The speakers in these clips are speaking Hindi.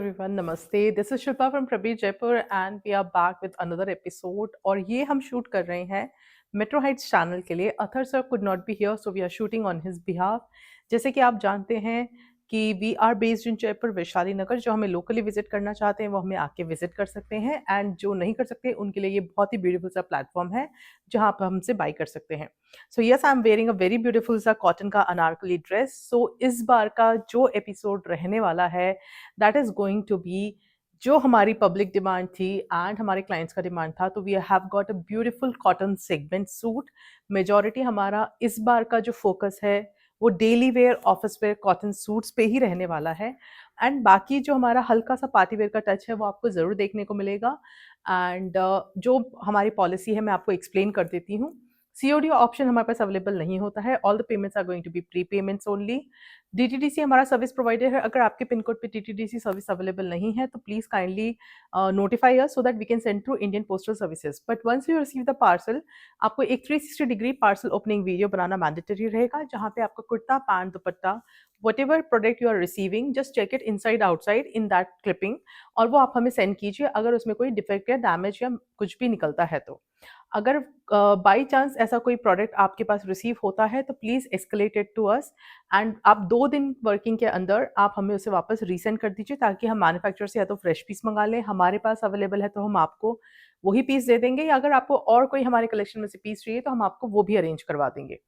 everyone, नमस्ते। दिस इज शिल्पा फ्रॉम प्रबी Jaipur and we are back with another episode. और ये हम शूट कर रहे हैं मेट्रो हाइट्स चैनल के लिए। Athar sir could not be here, so we are shooting on his behalf. जैसे कि आप जानते हैं कि we are based in Jaipur Vaishali Nagar. जो हमें लोकली विजिट करना चाहते हैं वो हमें आके विजिट कर सकते हैं, एंड जो नहीं कर सकते उनके लिए ये बहुत ही ब्यूटीफुल सा प्लेटफॉर्म है जहाँ आप हमसे बाई कर सकते हैं। So yes, I am wearing a very beautiful सा कॉटन का अनारकली ड्रेस। सो इस बार का जो एपिसोड रहने वाला है that is going to be जो हमारी पब्लिक डिमांड थी एंड हमारे क्लाइंट्स का डिमांड था। तो we have got a beautiful cotton segment suit. Majority हमारा इस बार का जो फोकस है वो daily wear office wear cotton suits पे ही रहने वाला है, एंड बाकी जो हमारा हल्का सा पार्टी वेयर का टच है वो आपको ज़रूर देखने को मिलेगा। एंड जो हमारी पॉलिसी है मैं आपको एक्सप्लेन कर देती हूँ। सीओडी ऑप्शन हमारे पास अवेलेबल नहीं होता है। All the payments are going to be pre payments only. DTDC हमारा सर्विस प्रोवाइडर है। अगर आपके पिन कोड पे डीटीडीसी सर्विस अवेलेबल नहीं है तो please kindly notify us so that we can send through Indian postal services. But once you receive the parcel, आपको एक 360 डिग्री पार्सल ओपनिंग वीडियो बनाना मैंडेटरी रहेगा, जहाँ पे आपका kurta pant dupatta whatever product you are receiving, just check it inside outside in that clipping और वो आप हमें सेंड कीजिए अगर उसमें कोई डिफेक्ट या डैमेज या कुछ भी निकलता है तो। अगर बाई चांस ऐसा कोई प्रोडक्ट आपके पास रिसीव होता है तो please escalate it to us, and आप 2 दिन वर्किंग के अंदर आप हमें उसे वापस रीसेंड कर दीजिए, ताकि हम मैन्युफैक्चरर से या तो फ्रेश पीस मंगा लें, हमारे पास अवेलेबल है तो हम आपको वही पीस दे देंगे, या अगर आपको और कोई हमारे कलेक्शन में से पीस चाहिए तो हम आपको वो भी अरेंज करवा देंगे।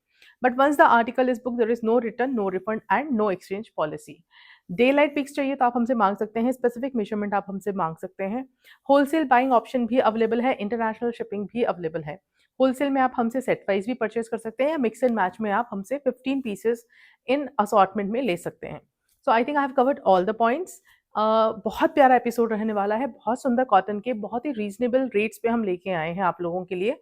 But once the article is book there is no return, no refund and no exchange policy. Daylight pics चाहिए तो आप हमसे मांग सकते हैं, स्पेसिफिक मेजरमेंट आप हमसे मांग सकते हैं। होलसेल बाइंग ऑप्शन भी अवेलेबल है, इंटरनेशनल शिपिंग भी अवेलेबल है। होलसेल में आप हमसे सेट वाइज भी परचेज कर सकते हैं, या मिक्स एंड मैच में आप हमसे 15 पीसेस इन असॉर्टमेंट में ले सकते हैं। So I think I have covered all the points. बहुत प्यारा एपिसोड रहने वाला है, बहुत सुंदर कॉटन के बहुत ही रीजनेबल रेट्स पे हम लेके आए हैं आप लोगों के लिए।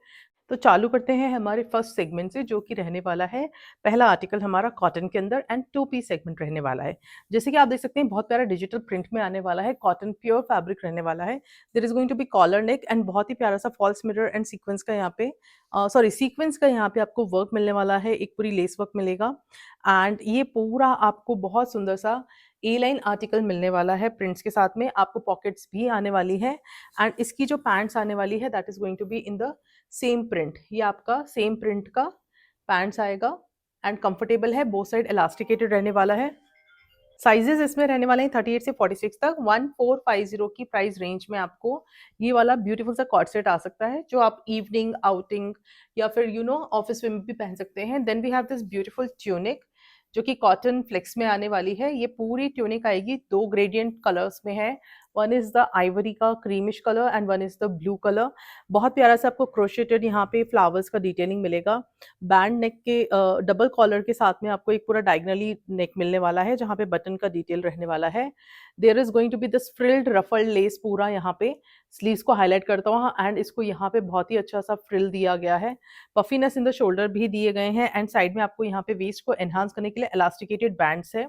तो चालू करते हैं हमारे फर्स्ट सेगमेंट से, जो कि रहने वाला है पहला आर्टिकल हमारा कॉटन के अंदर एंड 2 पीस सेगमेंट रहने वाला है। जैसे कि आप देख सकते हैं बहुत प्यारा डिजिटल प्रिंट में आने वाला है, कॉटन प्योर फैब्रिक रहने वाला है। There is going to be collar neck and बहुत ही प्यारा सा फॉल्स मिरर एंड सीक्वेंस का यहाँ पे सीक्वेंस का यहाँ पे आपको वर्क मिलने वाला है, एक पूरी लेस वर्क मिलेगा। एंड ये पूरा आपको बहुत सुंदर सा ए लाइन आर्टिकल मिलने वाला है प्रिंट्स के साथ में। आपको पॉकेट्स भी आने वाली है, एंड इसकी जो पैंट्स आने वाली है that is going to be in the same print. ये आपका सेम प्रिंट का पैंट्स आएगा एंड कंफर्टेबल है, बोथ साइड इलास्टिकेटेड रहने वाला है। साइजेस इसमें रहने वाले हैं 38 से 46 तक। 1450 की प्राइस रेंज में आपको ये वाला ब्यूटीफुल सा कॉर्ड सेट आ सकता है, जो आप इवनिंग आउटिंग या फिर ऑफिस में भी पहन सकते हैं। Then we have this beautiful tunic जो कि कॉटन फ्लेक्स में आने वाली है। ये पूरी ट्यूनिक आएगी, 2 ग्रेडियंट कलर्स में है। वन इज द आइवरी का creamish colour and one is the blue colour. बहुत प्यारा सा आपको क्रोशेटेड यहाँ पे फ्लावर्स का डिटेलिंग मिलेगा। बैंड नेक के डबल कॉलर के साथ में आपको एक पूरा डायगनली नेक मिलने वाला है, जहाँ पे बटन का डिटेल रहने वाला है। There is going to be this frilled ruffled lace पूरा यहाँ पे स्लीव्स को हाईलाइट करता हुआ, एंड इसको यहाँ पे बहुत ही अच्छा सा फ्रिल दिया गया है। पफीनेस इन द शोल्डर भी दिए गए हैं, एंड साइड में आपको यहाँ पे वेस्ट को एनहांस करने के लिए इलास्टिकेटेड बैंड्स है।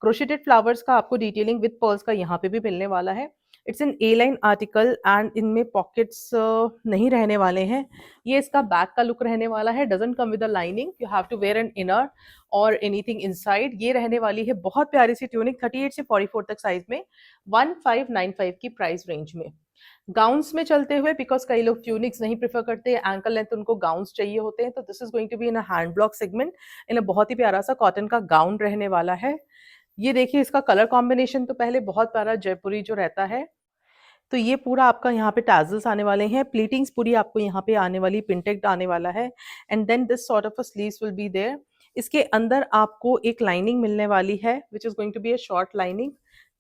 क्रोशेटेड फ्लावर्स का आपको डिटेलिंग विद पर्ल्स का यहाँ पे भी मिलने वाला है। It's an A line article and इनमें पॉकेट्स नहीं रहने वाले हैं। ये इसका बैक का लुक रहने वाला है। Doesn't come with a lining, you have to wear an inner और एनीथिंग इनसाइड। ये रहने वाली है बहुत प्यारी सी ट्यूनिक 38 से 44 तक साइज में, 1595 की प्राइस रेंज में। गाउन्स में चलते हुए, बिकॉज कई लोग ट्यूनिक्स नहीं प्रेफर करते, एंकल लेंथ उनको गाउन्स चाहिए होते हैं, तो this is going to be in a hand block segment in a बहुत ही प्यारा सा कॉटन का गाउन रहने वाला है। ये देखिए इसका कलर कॉम्बिनेशन तो पहले बहुत प्यारा जयपुरी जो रहता है। तो ये पूरा आपका यहाँ पे टैजल्स आने वाले हैं, प्लीटिंग्स पूरी आपको यहाँ पे आने वाली, पिंटेक्ट आने वाला है, and then this sort of a sleeves will be there. इसके अंदर आपको एक लाइनिंग मिलने वाली है which is going to be a short lining.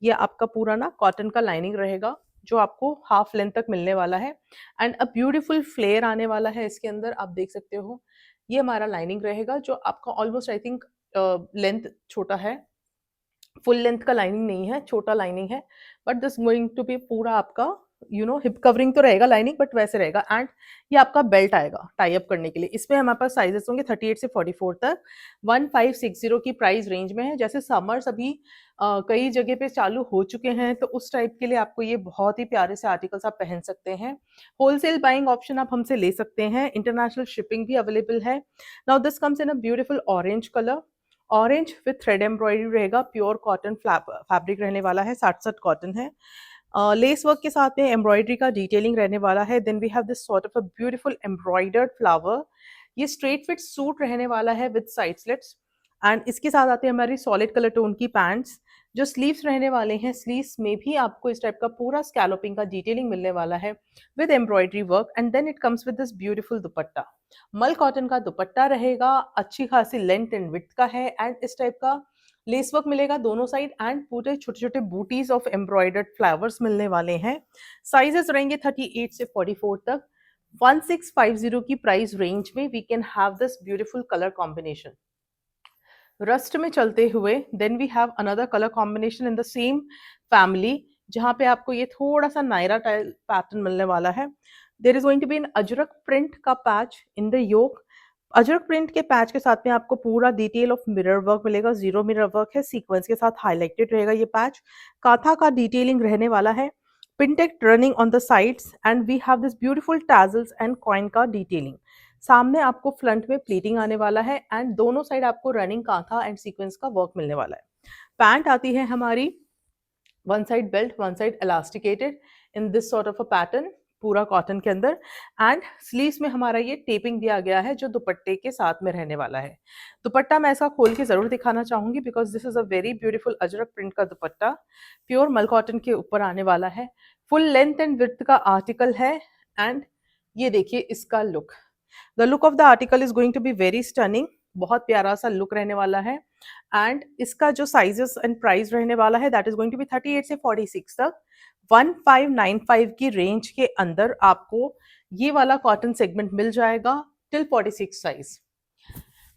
ये आपका पूरा ना कॉटन का लाइनिंग रहेगा, जो आपको हाफ लेंथ तक मिलने वाला है, एंड अ ब्यूटीफुल फ्लेयर आने वाला है इसके अंदर। आप देख सकते हो ये हमारा लाइनिंग रहेगा, जो आपका ऑलमोस्ट आई थिंक लेंथ छोटा है, फुल लेंथ का लाइनिंग नहीं है, छोटा लाइनिंग है। But this going to be पूरा आपका हिप कवरिंग तो रहेगा लाइनिंग, बट वैसे रहेगा। एंड ये आपका बेल्ट आएगा टाई अप करने के लिए। इसमें हमारे पास साइजेस होंगे 38 से 44 तक, 1560 की प्राइस रेंज में है। जैसे समर्स अभी कई जगह पे चालू हो चुके हैं, तो उस टाइप के लिए आपको ये बहुत ही प्यारे से आर्टिकल्स आप पहन सकते हैं। होलसेल बाइंग ऑप्शन आप हमसे ले सकते हैं, इंटरनेशनल शिपिंग भी अवेलेबल है। Now this comes in a beautiful orange colour, orange with thread embroidery रहेगा, प्योर कॉटन फैब्रिक रहने वाला है, 60-60 कॉटन है। लेस वर्क के साथ में एम्ब्रॉयडरी का डिटेलिंग रहने वाला है। Then we have this sort of a beautiful embroidered flower. ये स्ट्रेट फिट सूट रहने वाला है विद साइड स्लिट्स, एंड इसके साथ आते हैं हमारी सॉलिड कलर टोन की पैंट्स। जो स्लीव्स रहने वाले हैं, स्लीव्स में भी आपको इस टाइप का पूरा स्कैलोपिंग का डिटेलिंग मिलने वाला है with embroidery work, and then it comes with this beautiful dupatta. Mul cotton का दुपट्टा रहेगा, अच्छी खासी लेंथ एंड विड्थ का है, एंड इस टाइप का लेस वर्क मिलेगा दोनों साइड, एंड पूरे छोटे छोटे बूटीज ऑफ एम्ब्रॉयडर्ड फ्लावर्स मिलने वाले हैं। साइजेस रहेंगे 38 से 44 तक। 1650 की प्राइस रेंज में we can have this beautiful colour combination. Rust में चलते हुए then we have another colour combination in the same family, जहाँ पे आपको ये थोड़ा सा नायरा टाइल पैटर्न मिलने वाला है। There is going to be in Ajrak print का patch in the yoke. Ajrak print के पैच के साथ में आपको पूरा डिटेल ऑफ मिरर वर्क मिलेगा, जीरो मिरर वर्क है, सीक्वेंस के साथ हाईलाइटेड रहेगा ये पैच। काथा का डिटेलिंग रहने वाला है, pintuck running on the sides, and we have this beautiful tassels and coin का डिटेलिंग। सामने आपको फ्रंट में प्लीटिंग आने वाला है, एंड दोनों साइड आपको रनिंग कांथा एंड सीक्वेंस का वर्क मिलने वाला है। पैंट आती है हमारी one side belt, one side elasticated in this sort of a pattern, पूरा कॉटन के अंदर, एंड स्लीव्स में हमारा ये टेपिंग दिया गया है जो दुपट्टे के साथ में रहने वाला है। दुपट्टा मैं ऐसा खोल के जरूर दिखाना चाहूंगी because this is a very beautiful Ajrak print का दुपट्टा, प्योर मल कॉटन के ऊपर आने वाला है। फुल लेंथ एंड विड्थ का आर्टिकल है, एंड ये देखिए इसका look. The look of the article is going to be very stunning, बहुत प्यारा सा लुक रहने वाला है। एंड इसका जो साइजेस एंड प्राइस रहने वाला है that is going to be 38 से 46 तक। 1595 की रेंज के अंदर आपको ये वाला कॉटन सेगमेंट मिल जाएगा टिल 46 साइज।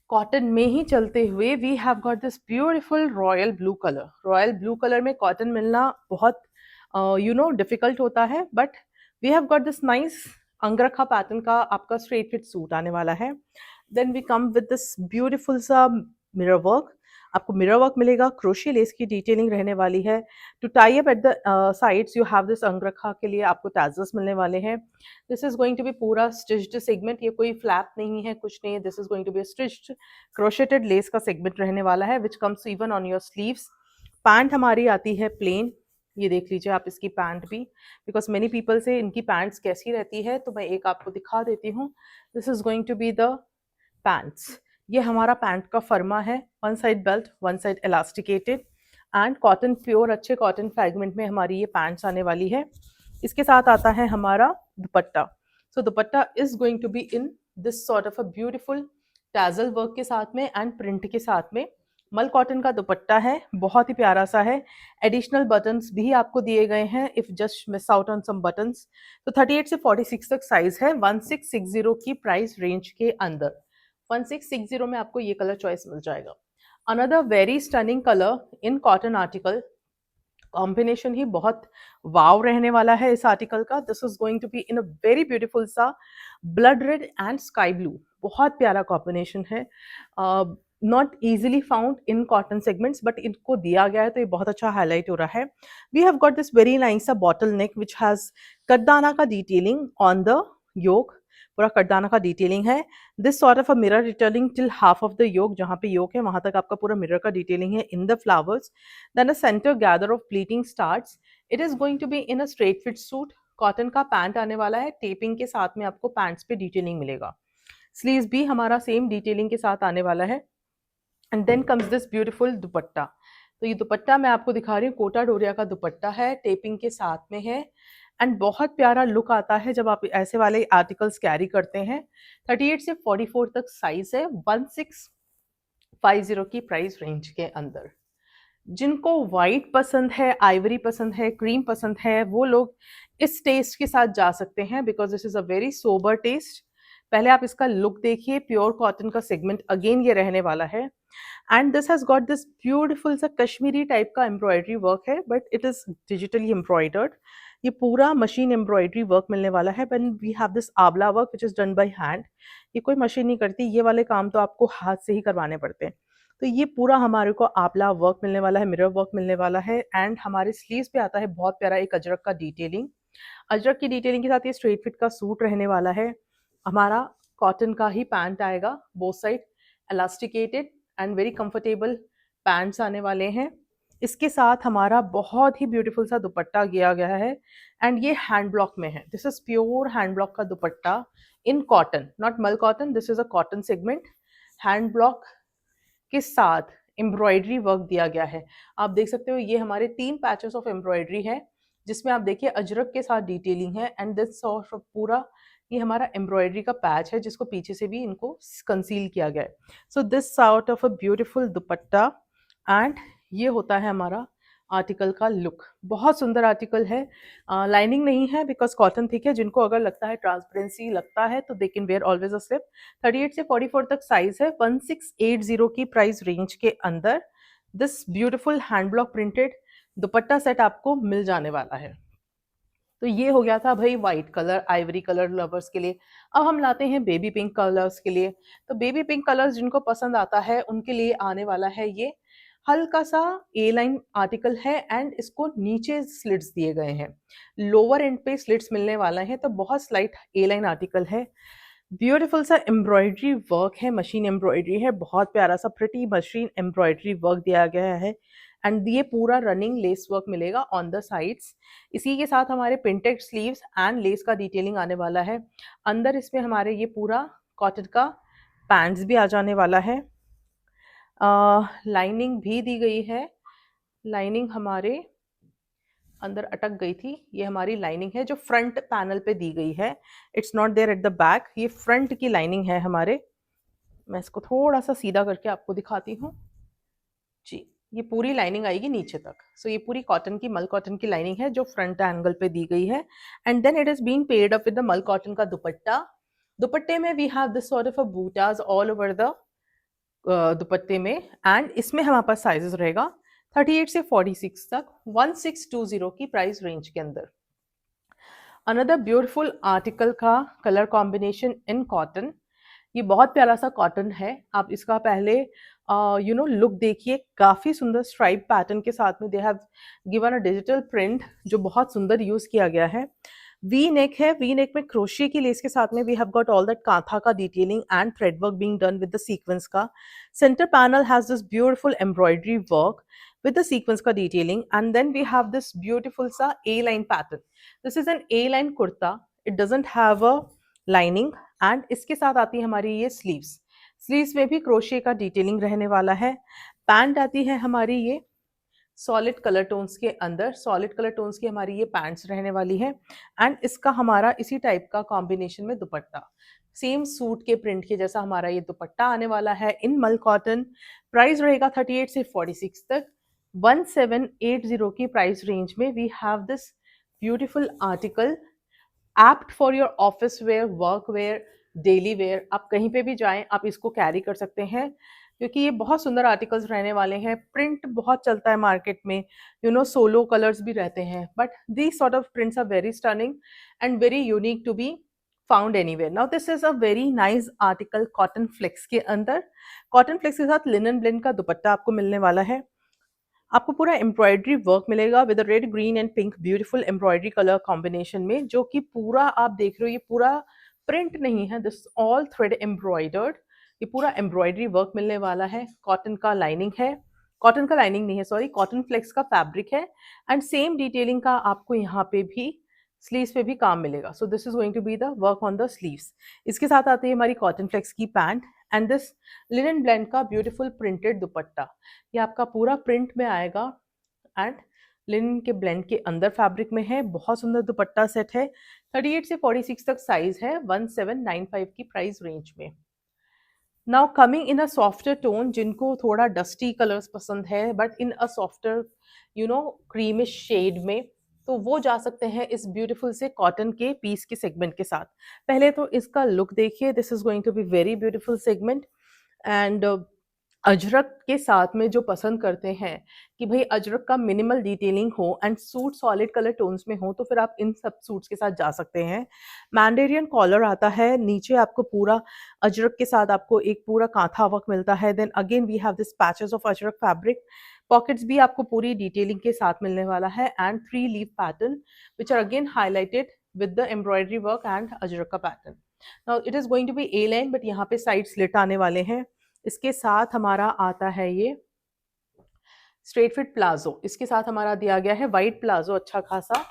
कॉटन में ही चलते हुए we have got this beautiful royal blue colour. Royal blue colour में कॉटन मिलना बहुत डिफिकल्ट होता है, but we have got this nice angrakha pattern का आपका स्ट्रेट फिट सूट आने वाला है। Then we come with this beautiful सा मिरर वर्क। आपको मिरर वर्क मिलेगा, क्रोशिया लेस की डिटेलिंग रहने वाली है। To tie up at the sides you have this angrakha के लिए आपको टैजल्स मिलने वाले हैं। This is going to be पूरा स्टिच्ड सेगमेंट, ये कोई फ्लैप नहीं है, कुछ नहीं है। This is going to be stitched crocheted lace का सेगमेंट रहने वाला है which comes even on your sleeves. Pant हमारी आती है प्लेन, ये देख लीजिए आप इसकी पैंट भी, बिकॉज मेनी पीपल से इनकी पैंट्स कैसी रहती है तो मैं एक आपको दिखा देती हूँ। This is going to be the pants. ये हमारा पैंट का फर्मा है, one side belt, one side elasticated, and cotton, pure अच्छे कॉटन फ्रैगमेंट में हमारी ये पैंट्स आने वाली है। इसके साथ आता है हमारा dupatta. So dupatta is going to be in this sort of a beautiful tassel work के साथ में एंड प्रिंट के साथ में। मल कॉटन का दुपट्टा है, बहुत ही प्यारा सा है। एडिशनल बटन्स भी आपको दिए गए हैं if just miss out on some buttons. तो 38 से 46 तक साइज है 1660 की प्राइस रेंज के अंदर। 1660 में आपको ये कलर चॉइस मिल जाएगा। Another very stunning colour in cotton article, combination ही बहुत वाव रहने वाला है इस आर्टिकल का। This is going to be in a very beautiful सा blood red and sky blue, बहुत प्यारा कॉम्बिनेशन है। Not easily found in cotton segments, but इनको दिया गया है तो ये बहुत अच्छा हाईलाइट हो रहा है। We have got this very nice bottle neck which has katdana का डिटेलिंग ऑन द योक, पूरा कटदाना का डिटेलिंग है। This sort of a mirror detailing till half of the yoke, जहाँ पे योक है वहां तक आपका पूरा मिरर का डिटेलिंग है in the flowers. Then a centre gather of pleating starts. It is going to be in a straight fit suit. Cotton का पैंट आने वाला है, टेपिंग के साथ में आपको पैंट्स पे डिटेलिंग मिलेगा। स्लीव्स भी हमारा सेम डिटेलिंग के साथ आने वाला है। And then comes this beautiful dupatta. तो ये दुपट्टा मैं आपको दिखा रही हूँ, कोटा डोरिया का दुपट्टा है, टेपिंग के साथ में है, एंड बहुत प्यारा लुक आता है जब आप ऐसे वाले आर्टिकल्स कैरी करते हैं। 38 से 44 तक साइज है 1650 की प्राइस रेंज के अंदर। जिनको वाइट पसंद है, आइवरी पसंद है, क्रीम पसंद है, वो लोग इस टेस्ट के साथ जा सकते हैं because this is a very sober taste. पहले आप इसका लुक देखिए, प्योर कॉटन का सेगमेंट अगेन ये रहने वाला है, and this has got this beautiful सा कश्मीरी टाइप का एम्ब्रॉयडरी वर्क है, but it is digitally embroidered. ये पूरा मशीन एम्ब्रॉयडरी वर्क मिलने वाला है। व्हेन वी हैव दिस आंवला work which is done by hand, ये कोई मशीन नहीं करती, ये वाले काम तो आपको हाथ से ही करवाने पड़ते हैं। तो ये पूरा हमारे को आंवला वर्क मिलने वाला है, मिरर वर्क मिलने वाला है, एंड हमारे स्लीव्स पे आता है बहुत प्यारा एक अजरक का डिटेलिंग। अजरक की डिटेलिंग के साथ ये स्ट्रेट फिट का सूट रहने वाला है। हमारा कॉटन का ही पैंट आएगा, both side elasticated, and very comfortable pants आने वाले हैं। इसके साथ हमारा बहुत ही ब्यूटीफुल सा दुपट्टा किया गया है एंड ये हैंड ब्लॉक में है। This is pure hand block का दुपट्टा इन कॉटन, नॉट मल cotton, this is a cotton segment. Hand block के साथ एम्ब्रॉयडरी वर्क दिया गया है। आप देख सकते हो ये हमारे 3 पैचेस ऑफ एम्ब्रॉयडरी है, जिसमें आप देखिए अजरक के साथ डिटेलिंग है एंड दिस पूरा ये हमारा एम्ब्रॉयडरी का पैच है जिसको पीछे से भी इनको कंसील किया गया है। So this sort of a beautiful dupatta and ये होता है हमारा आर्टिकल का लुक। बहुत सुंदर आर्टिकल है। लाइनिंग नहीं है बिकॉज कॉटन थिक है। जिनको अगर लगता है ट्रांसपेरेंसी लगता है तो they can wear always a slip. 38 से 44 तक साइज है। 1680 की प्राइस रेंज के अंदर this beautiful hand block printed dupatta set आपको मिल जाने वाला है। तो ये हो गया था भाई white colour, Ivory colour lovers के लिए। अब हम लाते हैं बेबी पिंक कलर्स के लिए। तो बेबी पिंक कलर्स जिनको पसंद आता है उनके लिए आने वाला है ये हल्का सा ए लाइन आर्टिकल है एंड इसको नीचे स्लिट्स दिए गए हैं। लोअर एंड पे स्लिट्स मिलने वाला है तो बहुत स्लाइट ए लाइन आर्टिकल है। ब्यूटीफुल सा एम्ब्रॉयडरी वर्क है, मशीन एम्ब्रॉयडरी है, बहुत प्यारा सा प्रिटी मशीन एम्ब्रॉयडरी वर्क दिया गया है एंड ये पूरा रनिंग लेस वर्क मिलेगा ऑन द साइड्स। इसी के साथ हमारे प्रिंटेड स्लीव्स एंड लेस का डिटेलिंग आने वाला है। अंदर इसमें हमारे ये पूरा कॉटन का पैंट्स भी आ जाने वाला है। लाइनिंग भी दी गई है। लाइनिंग हमारे अंदर अटक गई थी, ये हमारी लाइनिंग है जो फ्रंट पैनल पे दी गई है। It's not there at the back. ये फ्रंट की लाइनिंग है हमारे। मैं इसको थोड़ा सा सीधा करके आपको दिखाती हूँ जी। ये पूरी लाइनिंग आएगी नीचे तक। सो ये पूरी कॉटन की मल कॉटन की लाइनिंग है जो फ्रंट एंगल पे दी गई है and then it is been paid up with the mul cotton का दुपट्टा। दुपट्टे में we have this sort of a बूटाज ऑल ओवर द दुपट्टे में एंड इसमें हमारे पास साइजेस रहेगा 38 से 46 तक 1620 की प्राइस रेंज के अंदर। अनदर ब्यूटीफुल आर्टिकल का कलर कॉम्बिनेशन इन कॉटन। ये बहुत प्यारा सा कॉटन है। आप इसका पहले लुक देखिए, काफी सुंदर स्ट्राइप पैटर्न के साथ में they have given a digital print जो बहुत सुंदर यूज किया गया है। वी नेक है। वी नेक में क्रोशिया की लेस के साथ में we have got all that kantha का detailing and thread work being done with the sequence का। Centre panel has this beautiful embroidery work with the sequence ka detailing and then we have this beautiful sa A line pattern. This is an A line kurta. It doesn't have a lining and इसके साथ आती है हमारी ये स्लीव्स। स्लीव्स में भी क्रोशिया का डिटेलिंग रहने वाला है। पैंट आती है हमारी ये सॉलिड कलर टोन्स के अंदर। सॉलिड कलर टोन्स की हमारी ये पैंट्स रहने वाली है एंड इसका हमारा इसी टाइप का कॉम्बिनेशन में दुपट्टा सेम सूट के प्रिंट के जैसा हमारा ये दुपट्टा आने वाला है इन मल कॉटन। प्राइस रहेगा 38 से 46 तक 1780 की प्राइस रेंज में। We have this beautiful article apt for your office wear, work wear, daily wear. आप कहीं पे भी जाएं आप इसको कैरी कर सकते हैं क्योंकि ये बहुत सुंदर आर्टिकल्स रहने वाले हैं। प्रिंट बहुत चलता है मार्केट में, सोलो कलर्स भी रहते हैं but these sort of prints are very stunning and very unique to be found anywhere. Now this is a very nice article cotton flex के अंदर। कॉटन फ्लेक्स के साथ लिनन ब्लेंड का दुपट्टा आपको मिलने वाला है। आपको पूरा एम्ब्रॉयडरी वर्क मिलेगा with red, green and pink beautiful embroidery colour combination में, जो कि पूरा आप देख रहे हो ये पूरा प्रिंट नहीं है, दिस ऑल थ्रेड एम्ब्रॉयडर्ड। ये पूरा एम्ब्रॉयडरी वर्क मिलने वाला है। कॉटन का लाइनिंग है, कॉटन का लाइनिंग नहीं है सॉरी, कॉटन फ्लेक्स का फैब्रिक है एंड सेम डिटेलिंग का आपको यहाँ पे भी स्लीव्स पे भी काम मिलेगा। So this is going to be the work on the sleeves. इसके साथ आती है हमारी कॉटन फ्लेक्स की pant and this linen blend का ब्यूटीफुल प्रिंटेड दुपट्टा। ये आपका पूरा प्रिंट में आएगा एंड लिनन के ब्लेंड के अंदर फैब्रिक में है। बहुत सुंदर दुपट्टा सेट है। 38 से 46 तक साइज है 1795 की प्राइस रेंज में। Now coming in a softer tone, जिनको थोड़ा डस्टी कलर्स पसंद है but in a softer creamish shade में, तो वो जा सकते हैं इस ब्यूटीफुल से कॉटन के पीस के सेगमेंट के साथ। पहले तो इसका लुक देखिए, this is going to be very beautiful segment and ajrak के साथ में जो पसंद करते हैं कि भाई अजरक का मिनिमल डिटेलिंग हो and suit solid colour tones में हो, तो फिर आप इन सब सूट्स के साथ जा सकते हैं। मैंडेरियन कॉलर आता है, नीचे आपको पूरा अजरक के साथ आपको एक पूरा कांथा वर्क मिलता है। Then again we have this patches of Ajrak fabric. Pockets भी आपको पूरी डिटेलिंग के साथ मिलने वाला है and 3 leave pattern which are again highlighted with the embroidery work and Ajrak का pattern. Now it is going to be a line but यहाँ पे साइड स्लिट आने वाले हैं। इसके साथ हमारा आता है ये स्ट्रेट फिट प्लाजो, इसके साथ हमारा दिया गया है वाइट प्लाजो अच्छा खासा।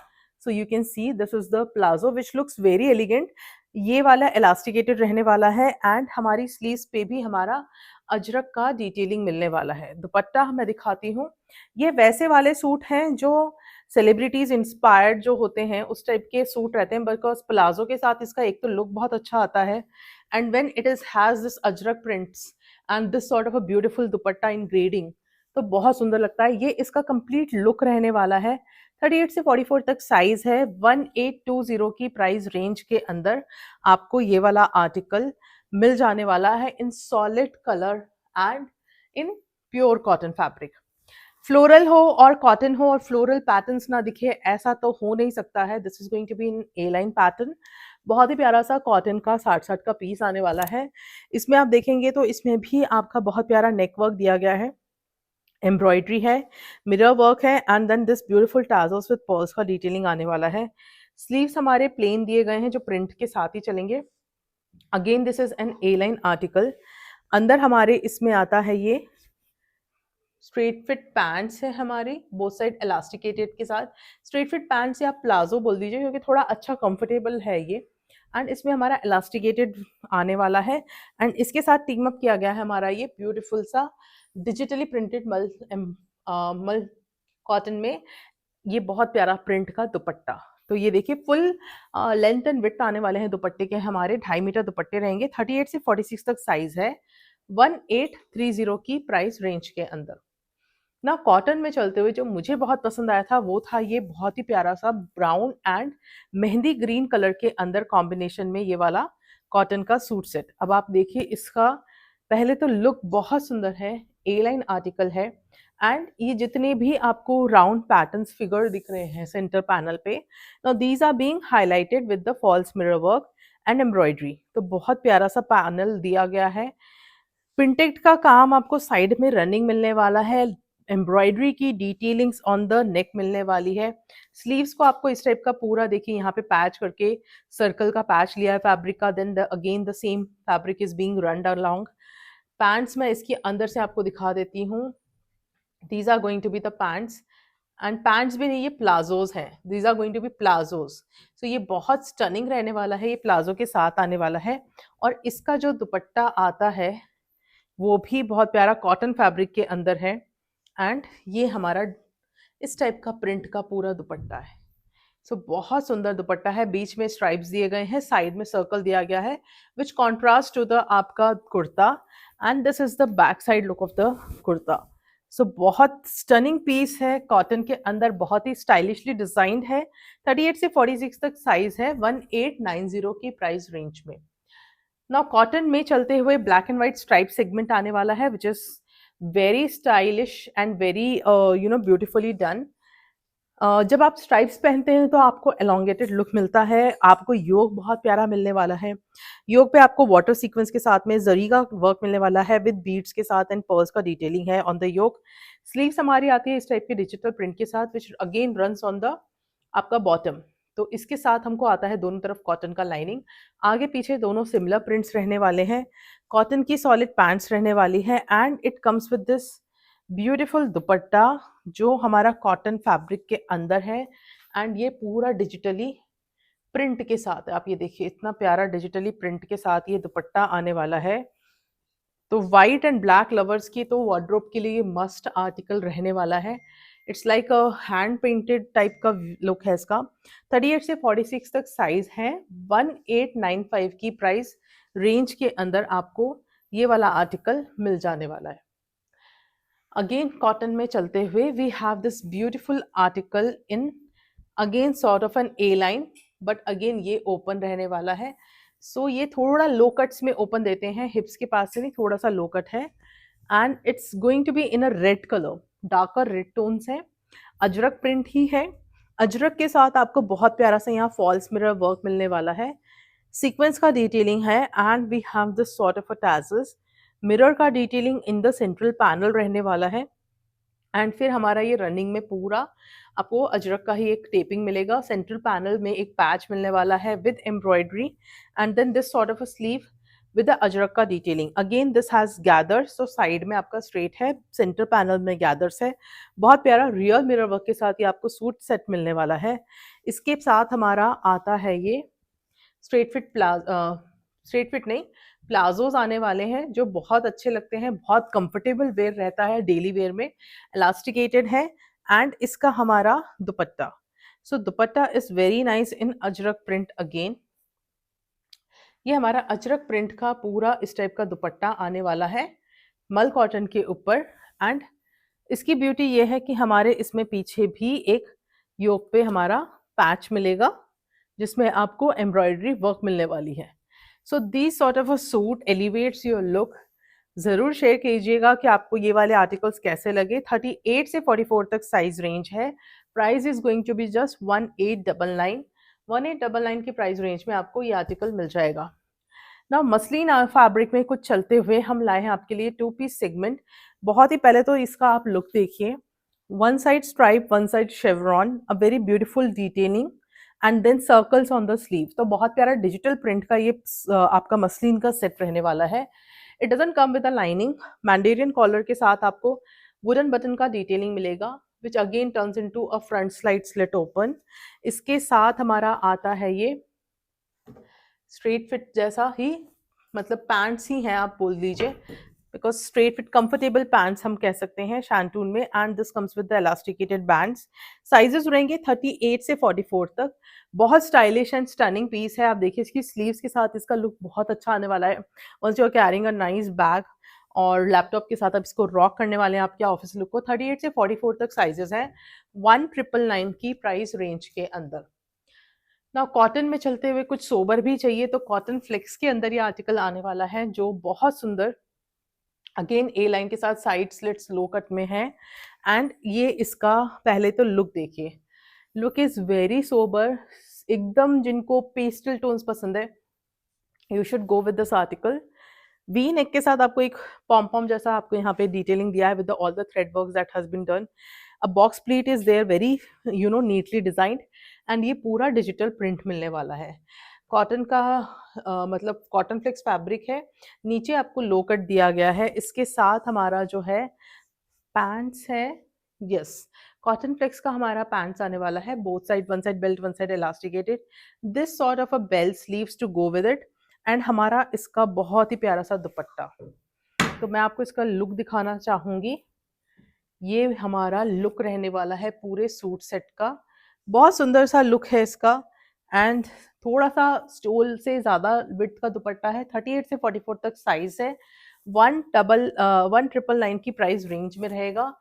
So you can see this is the palazzo which looks very elegant. ये वाला इलास्टिकेटेड रहने वाला है एंड हमारी स्लीव्स पे भी हमारा अजरक का डिटेलिंग मिलने वाला है। दुपट्टा मैं दिखाती हूँ, ये वैसे वाले सूट हैं जो सेलिब्रिटीज इंस्पायर्ड जो होते हैं उस टाइप के सूट रहते हैं, बिकॉज प्लाजो के साथ इसका एक तो लुक बहुत अच्छा आता है and when it is has this Ajrak prints and this sort of a beautiful dupatta in grading, तो बहुत सुंदर लगता है। ये इसका कंप्लीट लुक रहने वाला है। 38 से 44 तक साइज है। 1820 की प्राइस रेंज के अंदर आपको ये वाला आर्टिकल मिल जाने वाला है in solid colour and in pure cotton fabric. Floral हो और कॉटन हो और फ्लोरल पैटर्न्स ना दिखे ऐसा तो हो नहीं सकता है। This is going to be in A line pattern. बहुत ही प्यारा सा कॉटन का 60-60 का पीस आने वाला है। इसमें आप देखेंगे तो इसमें भी आपका बहुत प्यारा नेक वर्क दिया गया है, एम्ब्रॉयडरी है, मिरर वर्क है and then this beautiful tassels with pearls का डिटेलिंग आने वाला है। स्लीव्स हमारे प्लेन दिए गए हैं जो प्रिंट के साथ ही चलेंगे। Again this is an A line article. अंदर हमारे इसमें आता है ये स्ट्रेट फिट पैंट्स है हमारे, बोथ साइड इलास्टिकेटेड के साथ। स्ट्रेट फिट पैंट्स या प्लाजो बोल दीजिए क्योंकि थोड़ा अच्छा कंफर्टेबल है ये। एंड इसमें हमारा इलास्टिकेटेड आने वाला है एंड इसके साथ टीम अप किया गया है हमारा ये ब्यूटीफुल सा डिजिटली प्रिंटेड मल कॉटन में ये बहुत प्यारा प्रिंट का दुपट्टा। तो ये देखिए फुल लेंथ एंड विड्थ आने वाले हैं दुपट्टे के हमारे, 2.5 मीटर दुपट्टे रहेंगे। 38 से 46 तक साइज है। 1830 की प्राइस रेंज के अंदर ना। कॉटन में चलते हुए जो मुझे बहुत पसंद आया था वो था ये बहुत ही प्यारा सा brown and mehndi green colour के अंदर कॉम्बिनेशन में ये वाला कॉटन का सूट सेट। अब आप देखिए इसका पहले तो लुक बहुत सुंदर है, ए लाइन आर्टिकल है एंड ये जितने भी आपको राउंड पैटर्न्स फिगर दिख रहे हैं सेंटर पैनल पे, now these are being highlighted with the false mirror work and embroidery. तो बहुत प्यारा सा पैनल दिया गया है। प्रिंटेड का काम आपको साइड में रनिंग मिलने वाला है। एम्ब्रॉयडरी की डिटेलिंग्स ऑन द नेक मिलने वाली है। स्लीव्स को आपको इस टाइप का पूरा देखिए यहाँ पे पैच करके सर्कल का पैच लिया है फैब्रिक का, then again the same fabric is being run along. Pants मैं इसके अंदर से आपको दिखा देती हूँ। These are going to be the pants and pants भी नहीं, ये प्लाजोज हैं। These are going to be palazzos. So ये बहुत स्टनिंग रहने वाला है, ये प्लाजो के साथ आने वाला है। और इसका जो दुपट्टा आता है वो भी बहुत प्यारा कॉटन फैब्रिक के अंदर है एंड ये हमारा इस टाइप का प्रिंट का पूरा दुपट्टा है। सो बहुत सुंदर दुपट्टा है। बीच में स्ट्राइप्स दिए गए हैं, साइड में सर्कल दिया गया है विच कॉन्ट्रास्ट टू द आपका kurta and this is the back side look of the kurta. So बहुत स्टनिंग पीस है, कॉटन के अंदर बहुत ही स्टाइलिशली डिजाइंड है। 38 से 46 तक साइज है। 1890 की प्राइस रेंज में। नाउ कॉटन में चलते हुए black and white stripe segment आने वाला है which is very stylish and very beautifully done. जब आप स्ट्राइप्स पहनते हैं तो आपको एलोंगेटेड लुक मिलता है। आपको योग बहुत प्यारा मिलने वाला है। योग पे आपको वाटर सीक्वेंस के साथ में जरी का वर्क मिलने वाला है विद बीड्स के साथ एंड पर्ल्स का डिटेलिंग है ऑन द योग। स्लीव्स हमारी आती है इस टाइप के डिजिटल प्रिंट के साथ which again runs on the आपका बॉटम। तो इसके साथ हमको आता है दोनों तरफ कॉटन का लाइनिंग। आगे पीछे दोनों सिमिलर प्रिंट्स रहने वाले हैं। कॉटन की सॉलिड पैंट्स रहने वाली है and it comes with this beautiful दुपट्टा जो हमारा कॉटन फैब्रिक के अंदर है एंड ये पूरा डिजिटली प्रिंट के साथ है। आप ये देखिए इतना प्यारा डिजिटली प्रिंट के साथ ये दुपट्टा आने वाला है। तो वाइट एंड ब्लैक लवर्स की तो वार्डरोब के लिए मस्ट आर्टिकल रहने वाला है। It's like a hand painted type का लुक है इसका। 38 से 46 तक साइज है। 1895 की प्राइस रेंज के अंदर आपको ये वाला आर्टिकल मिल जाने वाला है। अगेन कॉटन में चलते हुए we have this beautiful article in again sort of an A line, but again ये ओपन रहने वाला है। सो ये थोड़ा लो कट्स में ओपन देते हैं, हिप्स के पास से नहीं, थोड़ा सा लो कट है and it's going to be in a red colour, darker red tones है। अजरक प्रिंट ही है। अजरक के साथ आपको बहुत प्यारा सा यहाँ फॉल्स मिरर वर्क मिलने वाला है। सीक्वेंस का डिटेलिंग है and we have this sort of a tassels. Mirror का detailing in the central panel रहने वाला है एंड फिर हमारा ये रनिंग में पूरा आपको अजरक का ही एक टेपिंग मिलेगा। सेंट्रल पैनल में एक पैच मिलने वाला है with embroidery and then this sort of a sleeve with the ajrak का detailing. Again this has gathers, तो साइड में आपका स्ट्रेट है, सेंटर पैनल में गैदर्स है। बहुत प्यारा रियल मिरर वर्क के साथ ये आपको सूट सेट मिलने वाला है। इसके साथ हमारा आता है ये स्ट्रेट फिट नहीं, प्लाजोज आने वाले हैं जो बहुत अच्छे लगते हैं, बहुत कंफर्टेबल वेयर रहता है डेली वेयर में, इलास्टिकेटेड है। एंड इसका हमारा dupatta, so dupatta is very nice in Ajrak print. Again ये हमारा अजरक प्रिंट का पूरा इस टाइप का दुपट्टा आने वाला है मल कॉटन के ऊपर। एंड इसकी ब्यूटी ये है कि हमारे इसमें पीछे भी एक योक पे हमारा पैच मिलेगा जिसमें आपको एम्ब्रॉयडरी वर्क मिलने वाली है। So this sort of a suit elevates your look. ज़रूर शेयर कीजिएगा कि आपको ये वाले आर्टिकल्स कैसे लगे। 38 से 44 तक साइज रेंज है। Price is going to be just 1899। 1899 की प्राइस रेंज में आपको ये आर्टिकल मिल जाएगा। ना मसलिन फैब्रिक में कुछ चलते हुए हम लाए हैं आपके लिए 2 पीस सेगमेंट। बहुत ही पहले तो इसका आप लुक देखिए, one side stripe, one side chevron, a very beautiful detailing and then circles on the sleeve. तो बहुत प्यारा डिजिटल प्रिंट का ये आपका मसलिन का सेट रहने वाला है। It doesn't come with a lining. Mandarin collar के साथ आपको वुडन बटन का डिटेलिंग मिलेगा which again turns into a front slide slit open. इसके साथ हमारा आता है ये स्ट्रेट फिट जैसा ही, मतलब पैंट्स ही हैं आप बोल दीजिए, because straight fit comfortable pants हम कह सकते हैं शैंटून में। And this comes with the elasticated bands. Sizes रहेंगे 38 से 44 तक। बहुत स्टाइलिश एंड स्टनिंग पीस है। आप देखिए इसकी स्लीव्स के साथ इसका लुक बहुत अच्छा आने वाला है। Once you are carrying a nice bag और लैपटॉप के साथ आप इसको रॉक करने वाले हैं आपके ऑफिस लुक को। 38 से 44 तक साइजेस हैं 1999 की प्राइस रेंज के अंदर। ना कॉटन में चलते हुए कुछ सोबर भी चाहिए तो कॉटन फ्लेक्स के अंदर ये आर्टिकल आने वाला है जो बहुत सुंदर, अगेन ए लाइन के साथ साइड स्लिट्स लो कट में है। एंड ये इसका पहले तो लुक देखिए, लुक इज वेरी सोबर। एकदम जिनको पेस्टल टोन्स पसंद है you should go with this article. V neck के साथ आपको एक पॉम पॉम जैसा आपको यहाँ पे डिटेलिंग दिया है with all the thread work that has been done. A box pleat is there very neatly designed and ये पूरा डिजिटल प्रिंट मिलने वाला है। कॉटन का मतलब कॉटन फ्लेक्स फैब्रिक है। नीचे आपको लो कट दिया गया है। इसके साथ हमारा जो है पैंट्स है, यस कॉटन फ्लेक्स का हमारा पैंट्स आने वाला है। Both side, one side belt, one side elasticated, this sort of a belt sleeves to go with it. And हमारा इसका बहुत ही प्यारा सा दुपट्टा। तो मैं आपको इसका लुक दिखाना चाहूंगी। ये हमारा लुक रहने वाला है पूरे सूट सेट का। बहुत सुंदर सा लुक है इसका। एंड थोड़ा सा स्टोल से ज़्यादा विड्थ का दुपट्टा है। 38 से 44 तक साइज है। 1999 की प्राइस रेंज में रहेगा।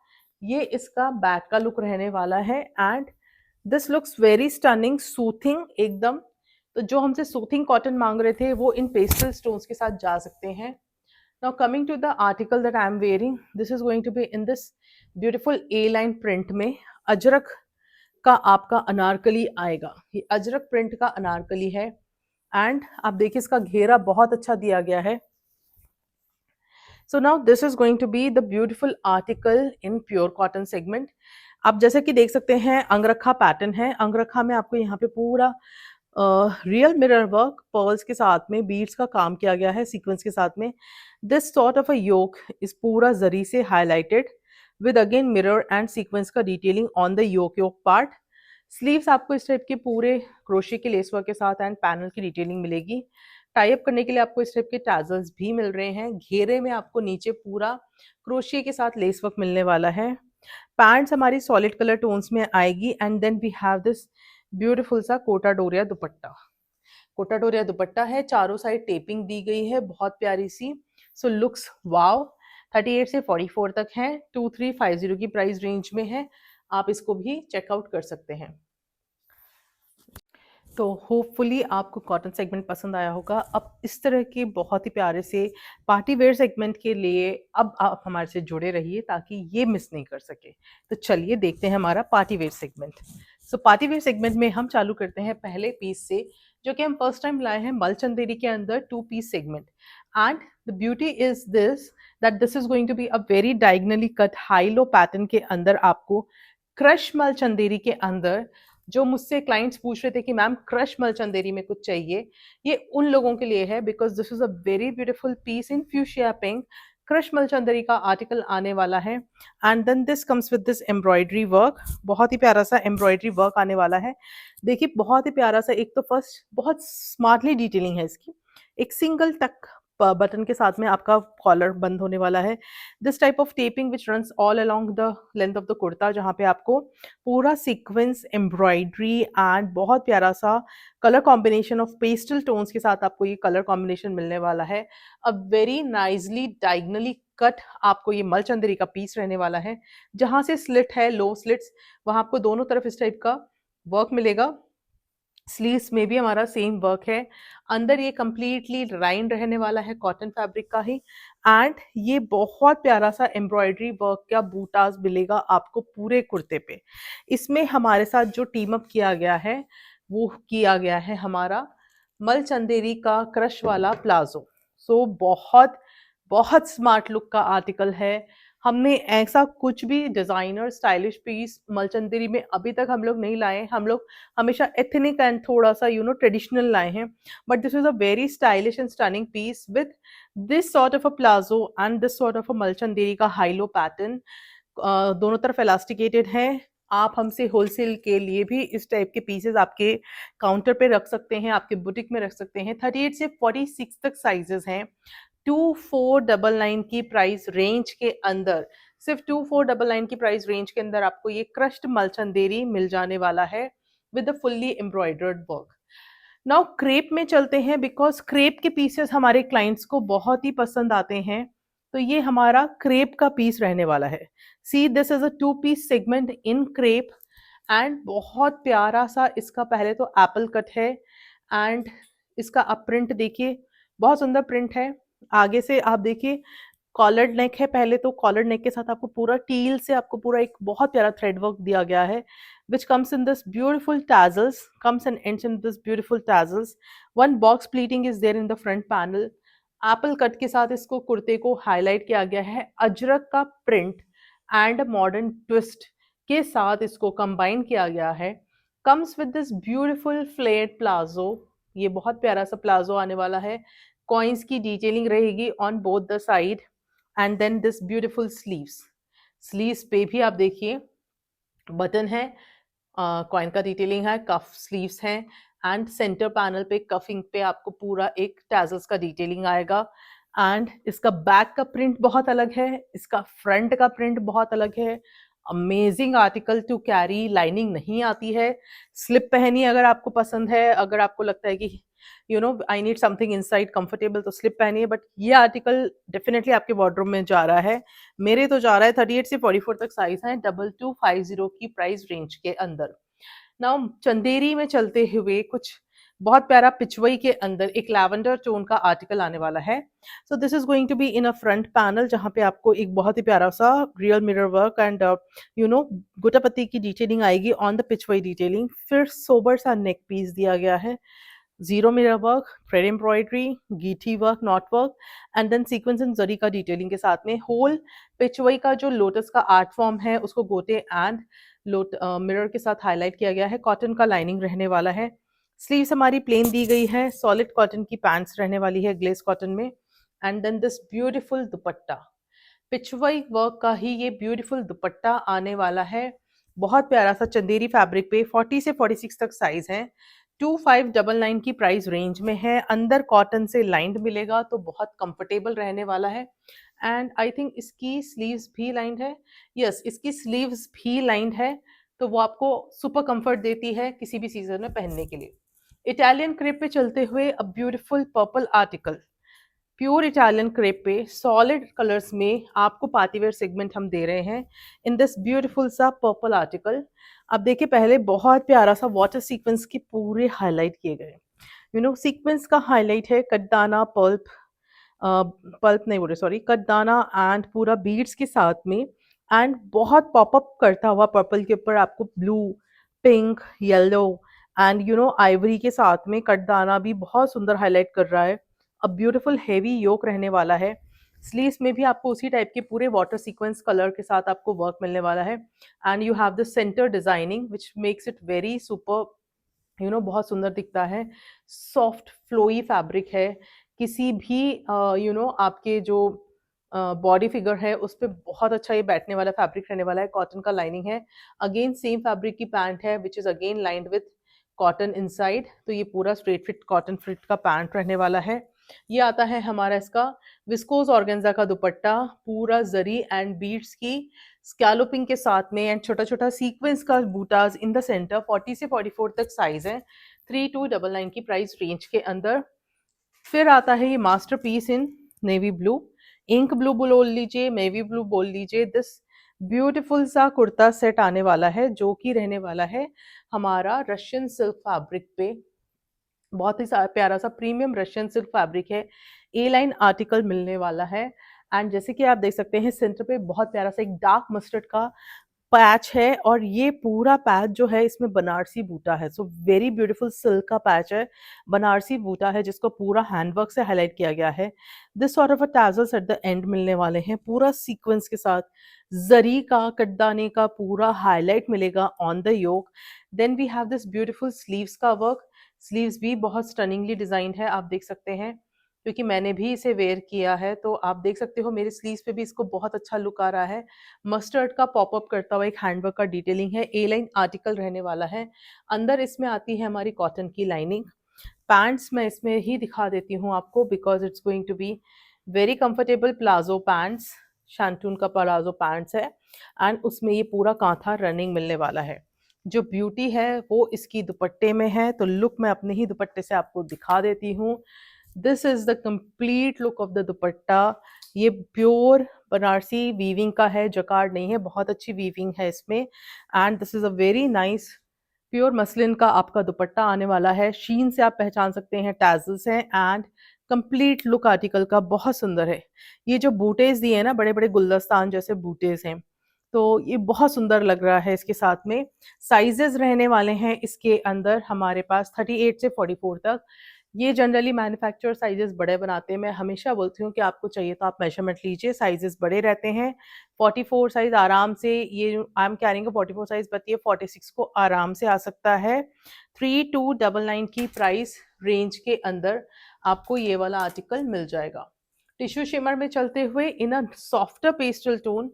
ये इसका बैक का लुक रहने वाला है। And this looks very stunning, soothing एकदम। तो जो हमसे सूथिंग कॉटन मांग रहे थे वो इन पेस्टल स्टोन्स के साथ जा सकते हैं। Now coming to the article that I am wearing, this is going to be in this beautiful A-line print में अजरक का आपका अनारकली आएगा। ये अजरक प्रिंट का अनारकली है। एंड आप देखिए इसका घेरा बहुत अच्छा दिया गया है। So now this is going to be the beautiful article in pure cotton segment. आप जैसे कि देख सकते हैं अंगरखा पैटर्न है। अंगरखा में आपको यहाँ पे पूरा रियल मिरर वर्क पर्ल्स के साथ में बीड्स का काम किया गया है सीक्वेंस के साथ में। This sort of a yoke इस पूरा जरी से highlighted with again mirror and sequence का detailing on the yoke part. Sleeves आपको इस टाइप के पूरे क्रोशे के लेस वर्क के साथ एंड पैनल की डिटेलिंग मिलेगी। टाई अप करने के लिए आपको इस टाइप के टैजल्स भी मिल रहे हैं। घेरे में आपको नीचे पूरा क्रोशे के साथ लेस वर्क मिलने वाला है। पैंट्स हमारी सॉलिड कलर टोन्स में आएगी। And then we have this beautiful सा कोटा डोरिया दुपट्टा। कोटा डोरिया दुपट्टा है, चारों साइड टेपिंग दी गई है बहुत प्यारी सी। सो लुक्स वाव। 38 से 44 तक है। 2350 की प्राइस रेंज में है। आप इसको भी चेकआउट कर सकते हैं। तो होपफुली आपको कॉटन सेगमेंट पसंद आया होगा। अब इस तरह के बहुत ही प्यारे से पार्टी वेयर सेगमेंट के लिए अब आप हमारे से जुड़े रहिए ताकि ये मिस नहीं कर सके। तो चलिए देखते हैं हमारा पार्टी वेयर सेगमेंट। सो पार्टी वेयर सेगमेंट में हम चालू करते हैं पहले पीस से, जो कि हम फर्स्ट टाइम लाए हैं मल चंदेरी के अंदर 2 piece segment. And the beauty is this that this is going to be a very diagonally cut high low pattern के अंदर आपको क्रश मल चंदेरी के अंदर जो मुझसे क्लाइंट्स पूछ रहे थे कि मैम क्रश मलचंदेरी में कुछ चाहिए, ये उन लोगों के लिए है, because this is a very beautiful piece in fuchsia pink. Crush मलचंदेरी का आर्टिकल आने वाला है, and then this comes with this embroidery work. बहुत ही प्यारा सा एम्ब्रॉयडरी वर्क आने वाला है। देखिए बहुत ही प्यारा सा, एक तो फर्स्ट बहुत स्मार्टली डिटेलिंग है इसकी, एक सिंगल टक बटन के साथ में आपका कॉलर बंद होने वाला है। This type of taping which runs all along the length of the kurta, जहाँ पे आपको पूरा सीक्वेंस एम्ब्रॉयडरी एंड बहुत प्यारा सा colour combination of pastel tones के साथ आपको ये कलर कॉम्बिनेशन मिलने वाला है। A very nicely diagonally cut आपको ये मलचंदरी का पीस रहने वाला है। जहाँ से स्लिट है, लो स्लिट्स, वहाँ आपको दोनों तरफ इस टाइप का वर्क मिलेगा। स्लीव्स में भी हमारा सेम वर्क है। अंदर ये कंप्लीटली लाइन रहने वाला है कॉटन फैब्रिक का ही, एंड ये बहुत प्यारा सा एम्ब्रॉयडरी वर्क का बूटास मिलेगा आपको पूरे कुर्ते पे। इसमें हमारे साथ जो टीम अप किया गया है वो किया गया है हमारा मलचंदेरी का क्रश वाला प्लाजो। सो बहुत बहुत स्मार्ट लुक का आर्टिकल है। हमने ऐसा कुछ भी डिजाइनर स्टाइलिश पीस मलचंदेरी में अभी तक हम लोग नहीं लाए। हम लोग हमेशा एथनिक एंड थोड़ा सा ट्रेडिशनल लाए हैं, but this is a very stylish and stunning piece with this sort of a palazzo and this sort of a मलचंदेरी का हाईलो पैटर्न। दोनों तरफ एलास्टिकेटेड है। आप हमसे होलसेल के लिए भी इस टाइप के पीसेस आपके काउंटर पे रख सकते हैं, आपके बुटीक में रख सकते हैं। 38 से 46 तक साइजेस हैं। 2499 की प्राइस रेंज के अंदर, सिर्फ 2499 की प्राइस रेंज के अंदर आपको ये क्रश्ड मलचंदेरी मिल जाने वाला है with the fully embroidered work. Now crepe में चलते हैं, बिकॉज क्रेप के पीसेस हमारे क्लाइंट्स को बहुत ही पसंद आते हैं। तो ये हमारा क्रेप का पीस रहने वाला है। See this is a 2 piece segment in crepe, and बहुत प्यारा सा इसका पहले तो एप्पल कट है, एंड इसका आप प्रिंट देखिए, बहुत सुंदर प्रिंट है। आगे से आप देखिए कॉलर्ड नेक है। पहले तो कॉलर्ड नेक के साथ आपको पूरा टील से आपको पूरा एक बहुत प्यारा थ्रेड वर्क दिया गया है, which comes in this beautiful tassels, comes and ends in this beautiful tassels. One box pleating is there in the front panel. Apple cut के साथ इसको कुर्ते को हाईलाइट किया गया है। अजरक का प्रिंट एंड मॉडर्न ट्विस्ट के साथ इसको कंबाइन किया गया है। Comes with this beautiful flared palazzo. ये बहुत प्यारा सा प्लाजो आने वाला है। कॉइन्स की डिटेलिंग रहेगी on both the side, and then this beautiful sleeves. Sleeves पे भी आप देखिए बटन है, कॉइन का डिटेलिंग है, कफ स्लीव्स हैं, एंड सेंटर पैनल पे कफिंग पे आपको पूरा एक टैजल्स का डिटेलिंग आएगा। एंड इसका बैक का प्रिंट बहुत अलग है, इसका फ्रंट का प्रिंट बहुत अलग है। Amazing article to carry, lining नहीं आती है। स्लिप पहनिए अगर आपको पसंद है, अगर आपको लगता है कि I need something inside comfortable, तो स्लिप पहनिए, बट ये आर्टिकल डेफिनेटली आपके वार्डरोब में जा रहा है। मेरे तो जा रहा है। 38 से 44 तक साइज है 2250 की प्राइस रेंज के अंदर। नाउ चंदेरी में चलते हुए कुछ बहुत प्यारा पिचवई के अंदर एक लैवेंडर टोन का आर्टिकल आने वाला है। So this is going to be in a front panel, जहाँ पे आपको एक बहुत ही प्यारा सा real mirror work and gotapatti की डिटेलिंग आएगी ऑन द पिचवई डिटेलिंग। फिर सोबर सा नेक पीस दिया गया है, zero mirror work, thread embroidery, गीठी work, knot work, and then sequence and zari का डिटेलिंग के साथ में होल पिचवई का जो लोटस का आर्ट फॉर्म है उसको गोटे एंड मिरर के साथ हाईलाइट किया गया है। कॉटन का लाइनिंग रहने वाला है। स्लीव्स हमारी प्लेन दी गई है। सॉलिड कॉटन की पैंट्स रहने वाली है ग्लेस कॉटन में, and then this beautiful dupatta. Pichwai work का ही ये ब्यूटीफुल दुपट्टा आने वाला है। बहुत प्यारा सा चंदेरी फैब्रिक पे 40 से 46 तक साइज है। 2599 की प्राइस रेंज में है। अंदर कॉटन से लाइंड मिलेगा तो बहुत कंफर्टेबल रहने वाला है। एंड आई थिंक इसकी स्लीव्स भी लाइंड है। यस, इसकी स्लीव्स भी लाइंड है, तो वो आपको सुपर कंफर्ट देती है किसी भी सीजन में पहनने के लिए। इटालियन क्रेप पे चलते हुए a beautiful purple article. Pure Italian crepe पे सॉलिड कलर्स में आपको पार्टीवेयर सेगमेंट हम दे रहे हैं इन दिस ब्यूटीफुल सा पर्पल आर्टिकल। अब देखिए पहले बहुत प्यारा सा वाटर सीक्वेंस की पूरे हाईलाइट किए गए। सीक्वेंस का हाईलाइट है कटदाना पल्प, पल्प नहीं बोल रहे सॉरी, कटदाना एंड पूरा बीड्स के साथ में, एंड बहुत पॉपअप करता हुआ पर्पल के ऊपर आपको blue, pink, yellow and Ivory के साथ में कटदाना भी बहुत सुंदर हाईलाइट कर रहा है। अब ब्यूटीफुल हेवी योक रहने वाला है। स्लीव्स में भी आपको उसी टाइप के पूरे वाटर सीक्वेंस कलर के साथ आपको वर्क मिलने वाला है। And you have the centre designing which makes it very super, बहुत सुंदर दिखता है। सॉफ्ट फ्लोई फैब्रिक है, किसी भी आपके जो बॉडी फिगर है उस पे बहुत अच्छा ये बैठने वाला फैब्रिक रहने वाला है। कॉटन का लाइनिंग है, अगेन सेम फैब्रिक की पैंट है which is again lined with cotton inside. तो ये पूरा स्ट्रेट फिट कॉटन फिट का पैंट रहने वाला है। ये आता है हमारा इसका विस्कोस ऑर्गेन्जा का दुपट्टा, पूरा जरी एंड बीड्स की स्कैलोपिंग के साथ में एंड छोटा छोटा सीक्वेंस का बूटाज इन द सेंटर। 40 से 44 तक साइज है, 3299 की प्राइस रेंज के अंदर। फिर आता है ये मास्टरपीस इन नेवी ब्लू, इंक ब्लू बोल लीजिए, नेवी ब्लू बोल लीजिए। दिस ब्यूटीफुल सा कुर्ता सेट आने वाला है जो कि रहने वाला है हमारा रशियन सिल्क फैब्रिक पे। बहुत ही प्यारा सा प्रीमियम रशियन सिल्क फैब्रिक है, ए लाइन आर्टिकल मिलने वाला है। एंड जैसे कि आप देख सकते हैं सेंटर पे बहुत प्यारा सा एक डार्क मस्टर्ड का पैच है, और ये पूरा पैच जो है इसमें बनारसी बूटा है। सो वेरी ब्यूटीफुल सिल्क का पैच है, बनारसी बूटा है जिसको पूरा हैंडवर्क से हाईलाइट किया गया है। This sort of a tassels at the end मिलने वाले हैं पूरा सीक्वेंस के साथ, जरी का कटदाने का पूरा हाईलाइट मिलेगा on the yoke. Then we have this beautiful sleeves का वर्क, स्लीव्स भी बहुत स्टनिंगली डिजाइंड है, आप देख सकते हैं क्योंकि मैंने भी इसे वेयर किया है तो आप देख सकते हो मेरे स्लीव्स पे भी इसको बहुत अच्छा लुक आ रहा है। मस्टर्ड का पॉपअप करता हुआ एक हैंडवर्क का डिटेलिंग है, ए लाइन आर्टिकल रहने वाला है। अंदर इसमें आती है हमारी कॉटन की लाइनिंग। पैंट्स मैं इसमें ही दिखा देती हूँ आपको because it's going to be very comfortable palazzo pants, shantung का प्लाजो पैंट्स है एंड उसमें ये पूरा कांथा रनिंग मिलने वाला है। जो ब्यूटी है वो इसकी दुपट्टे में है, तो लुक मैं अपने ही दुपट्टे से आपको दिखा देती हूँ। This is the complete look of the दुपट्टा। ये प्योर बनारसी वीविंग का है, जकार्ड नहीं है, बहुत अच्छी वीविंग है इसमें। And this is a very nice pure muslin का आपका दुपट्टा आने वाला है। शीन से आप पहचान सकते हैं टैजल्स हैं एंड कंप्लीट लुक आर्टिकल का बहुत सुंदर है। ये जो बूटेज दिए हैं ना, बड़े बड़े गुलदस्तान जैसे बूटेज हैं, तो ये बहुत सुंदर लग रहा है इसके साथ में। साइजेस रहने वाले हैं इसके अंदर हमारे पास 38 से 44 तक। ये जनरली मैन्युफैक्चर साइजेस बड़े बनाते हैं, मैं हमेशा बोलती हूँ कि आपको चाहिए तो आप मेजरमेंट लीजिए, साइजेस बड़े रहते हैं। 44 साइज आराम से, ये I am carrying 44 size, but ये 46 को आराम से आ सकता है। 3299 की प्राइस रेंज के अंदर आपको ये वाला आर्टिकल मिल जाएगा। टिश्यू शिमर में चलते हुए in a softer pastel tone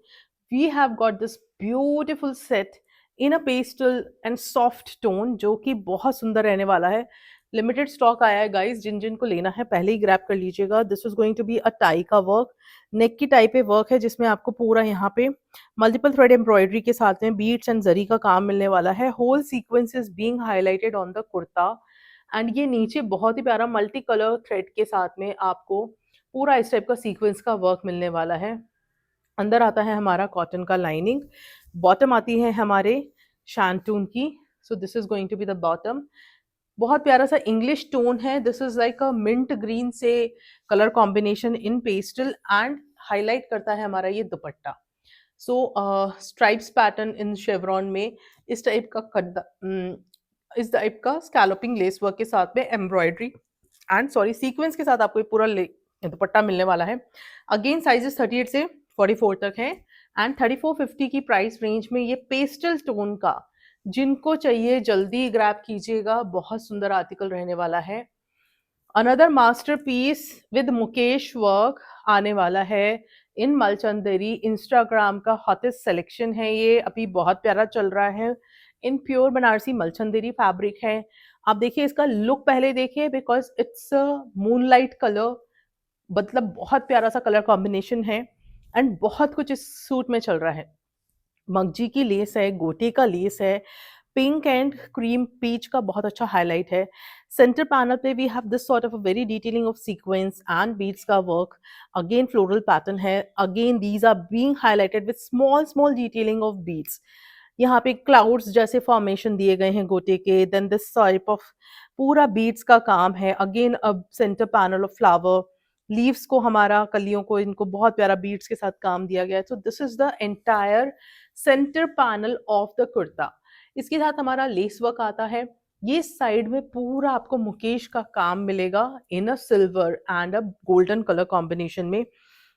we have got this beautiful set in a pastel and soft tone जो कि बहुत सुंदर रहने वाला है। लिमिटेड स्टॉक आया है गाइस, जिन जिन को लेना है पहले ही ग्रैब कर लीजिएगा। This is going to be a tie का वर्क, नेक की टाई पे वर्क है जिसमें आपको पूरा यहाँ पे मल्टीपल थ्रेड एम्ब्रॉयडरी के साथ में बीट्स एंड जरी का काम मिलने वाला है। Whole sequence is being highlighted on the kurta and ये नीचे बहुत ही प्यारा मल्टी कलर थ्रेड के साथ में आपको पूरा इस टाइप का सीक्वेंस का वर्क मिलने वाला है। अंदर आता है हमारा कॉटन का लाइनिंग, बॉटम आती है हमारे शैंटून की। So this is going to be the bottom. बहुत प्यारा सा इंग्लिश टोन है, this is like a mint green से colour combination in pastel and highlight करता है हमारा ये dupatta. So stripes pattern in chevron में इस टाइप का इस टाइप का स्कैलोपिंग लेस वर्क के साथ में एम्ब्रॉयडरी एंड सॉरी सीक्वेंस के साथ आपको ये पूरा दुपट्टा मिलने वाला है। अगेन साइजेस 38 से 44 तक है एंड 3450 की प्राइस रेंज में ये पेस्टल टोन का जिनको चाहिए जल्दी ग्रैब कीजिएगा, बहुत सुंदर आर्टिकल रहने वाला है। Another masterpiece with Mukesh work आने वाला है इन मलचंदेरी। इंस्टाग्राम का हॉटेस्ट सिलेक्शन है, ये अभी बहुत प्यारा चल रहा है। इन प्योर बनारसी मलचंदेरी फैब्रिक है। आप देखिए इसका लुक पहले देखिए बिकॉज इट्स मूनलाइट कलर, मतलब बहुत प्यारा सा कलर कॉम्बिनेशन है एंड बहुत कुछ इस सूट में चल रहा है। मगजी की लेस है, गोटे का लेस है, पिंक एंड क्रीम पीच का बहुत अच्छा हाईलाइट है। सेंटर पैनल पे we have this sort of a very detailing of sequence and beads का वर्क, अगेन फ्लोरल पैटर्न है। Again these are being highlighted with small small detailing of beads. यहाँ पे क्लाउड्स जैसे फॉर्मेशन दिए गए हैं गोटे के, देन दिस टाइप ऑफ पूरा बीड्स का काम है। अगेन अब centre panel of flower, leaves को हमारा कलियों को इनको बहुत प्यारा बीड्स के साथ काम दिया गया है। So this is the entire centre panel of the kurta. इसके साथ हमारा लेस वर्क आता है। ये साइड में पूरा आपको मुकेश का काम मिलेगा in a silver and a golden colour combination में।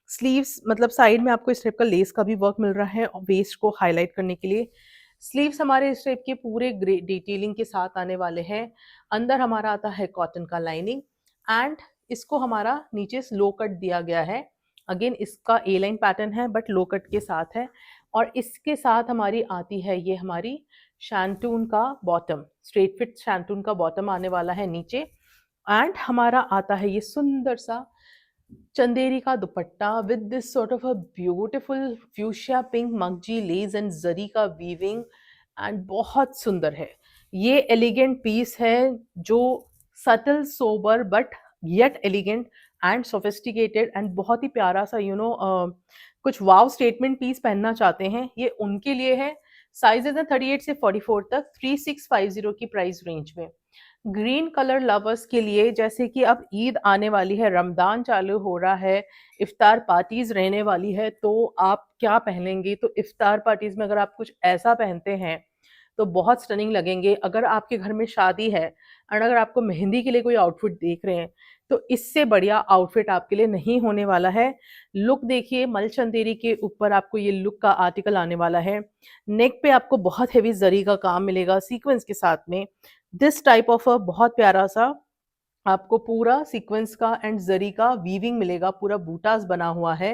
स्लीव्स मतलब साइड में आपको इस टाइप का लेस का भी वर्क मिल रहा है और वेस्ट को हाईलाइट करने के लिए। स्लीव्स हमारे इस टाइप के पूरे डिटेलिंग के साथ आने वाले हैं। अंदर हमारा आता है कॉटन का लाइनिंग एंड इसको हमारा नीचे लो कट दिया गया है। अगेन इसका ए लाइन पैटर्न है बट लो कट के साथ है। और इसके साथ हमारी आती है ये हमारी शैंटून का बॉटम, स्ट्रेट फिट शैंटून का बॉटम आने वाला है नीचे। एंड हमारा आता है ये सुंदर सा चंदेरी का dupatta with this sort of a beautiful fuchsia pink maghzi lace and zari का वीविंग एंड बहुत सुंदर है। ये एलिगेंट पीस है जो subtle sober but yet elegant and sophisticated and बहुत ही प्यारा सा कुछ वाव स्टेटमेंट पीस पहनना चाहते हैं, ये उनके लिए है। साइजेस है 38 से 44 तक, 3650 की प्राइस रेंज में। ग्रीन कलर लवर्स के लिए, जैसे कि अब ईद आने वाली है, रमदान चालू हो रहा है, इफ्तार पार्टीज रहने वाली है, तो आप क्या पहनेंगे? तो इफ्तार पार्टीज में अगर आप कुछ ऐसा पहनते हैं तो बहुत स्टनिंग लगेंगे। अगर आपके घर में शादी है और अगर आपको मेहंदी के लिए कोई आउटफिट देख रहे हैं तो इससे बढ़िया आउटफिट आपके लिए नहीं होने वाला है। लुक देखिए, मलचंदेरी के ऊपर आपको ये लुक का आर्टिकल आने वाला है। नेक पे आपको बहुत हेवी जरी का काम मिलेगा सीक्वेंस के साथ में। दिस टाइप ऑफ अ बहुत प्यारा सा आपको पूरा सीक्वेंस का एंड जरी का वीविंग मिलेगा, पूरा बूटास बना हुआ है।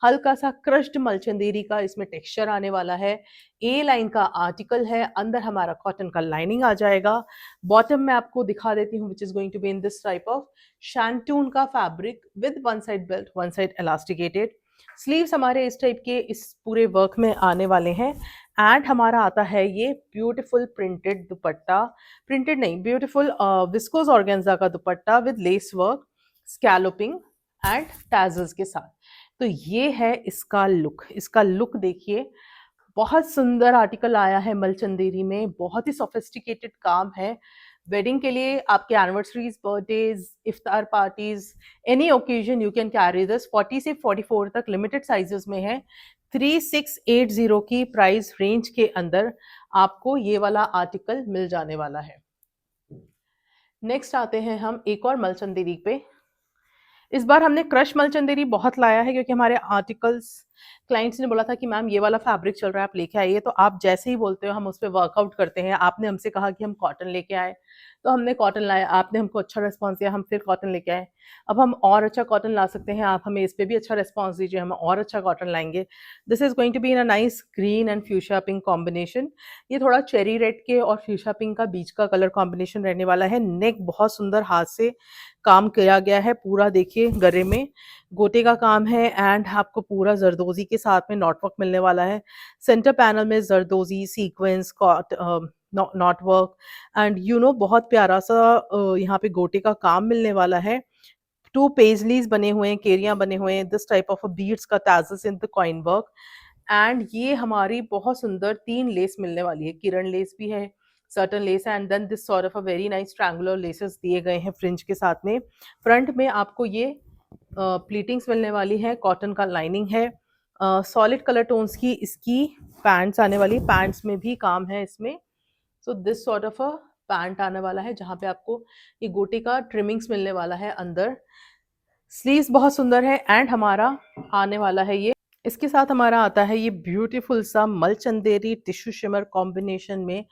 हल्का सा क्रश्ड मलचंदेरी का इसमें टेक्सचर आने वाला है। ए लाइन का आर्टिकल है, अंदर हमारा कॉटन का लाइनिंग आ जाएगा। बॉटम में आपको दिखा देती हूँ which is going to be in this type of shantoon का fabric with one side belt one side elasticated. Sleeves हमारे इस टाइप के इस पूरे वर्क में आने वाले हैं। एंड हमारा आता है ये ब्यूटीफुल प्रिंटेड दुपट्टा, प्रिंटेड नहीं, ब्यूटीफुल विस्कोस ऑर्गेन्जा का dupatta with lace work, scalloping and tassels के साथ। तो ये है इसका लुक। इसका लुक देखिए, बहुत सुंदर आर्टिकल आया है मलचंदेरी में, बहुत ही सोफिस्टिकेटेड काम है। वेडिंग के लिए, आपके एनिवर्सरीज, बर्थडेज, इफ्तार parties, any occasion you can carry this. 40 से 44 तक लिमिटेड साइजेस में है। 3680 की प्राइस रेंज के अंदर आपको ये वाला आर्टिकल मिल जाने वाला है। नेक्स्ट आते हैं हम एक और मलचंदेरी पे। इस बार हमने क्रश मलचंदेरी बहुत लाया है क्योंकि हमारे आर्टिकल्स क्लाइंट्स ने बोला था कि मैम ये वाला फैब्रिक चल रहा है, आप लेके आइए। तो आप जैसे ही बोलते हो हम उस पर वर्कआउट करते हैं। आपने हमसे कहा कि हम कॉटन लेके आए तो हमने कॉटन लाया, आपने हमको अच्छा रिस्पॉन्स दिया, हम फिर कॉटन लेके आए। अब हम और अच्छा कॉटन ला सकते हैं, आप हमें इस पर भी अच्छा रिस्पॉन्स दीजिए, हम और अच्छा कॉटन लाएंगे। This is going to be in a nice green and fuchsia pink combination. ये थोड़ा चेरी रेड के और फ्यूशिया पिंक का बीच का कलर कॉम्बिनेशन रहने वाला है। नेक बहुत सुंदर हाथ से काम किया गया है, पूरा देखिए गले में गोटे का काम है एंड आपको पूरा जरदोजी के साथ में नॉट वर्क मिलने वाला है। सेंटर पैनल में जरदोजी सीक्वेंस नॉट वर्क एंड बहुत प्यारा सा यहाँ पे गोटे का काम मिलने वाला है। 2 पेजलीज बने हुए हैं, केरियां बने हुए हैं, दिस टाइप ऑफ बीड्स का tassels in the coin work. And ये हमारी बहुत सुंदर 3 लेस मिलने वाली है, किरण लेस भी है, सर्टन लेस है and then this sort of a very nice triangular laces दिए गए हैं फ्रिंज के साथ में। फ्रंट में आपको ये प्लीटिंग्स मिलने वाली है, कॉटन का लाइनिंग है, सॉलिड कलर टोन्स की इसकी पैंट्स आने वाली, पैंट्स में भी काम है इसमें। So this sort of a pant आने वाला है जहाँ पे आपको ये गोटे का ट्रिमिंग्स मिलने वाला है अंदर। स्लीव्स बहुत सुंदर है एंड हमारा आने वाला है ये, इसके साथ हमारा आता है ये ब्यूटीफुल सा मलचंदेरी टिश्यू शिमर कॉम्बिनेशन में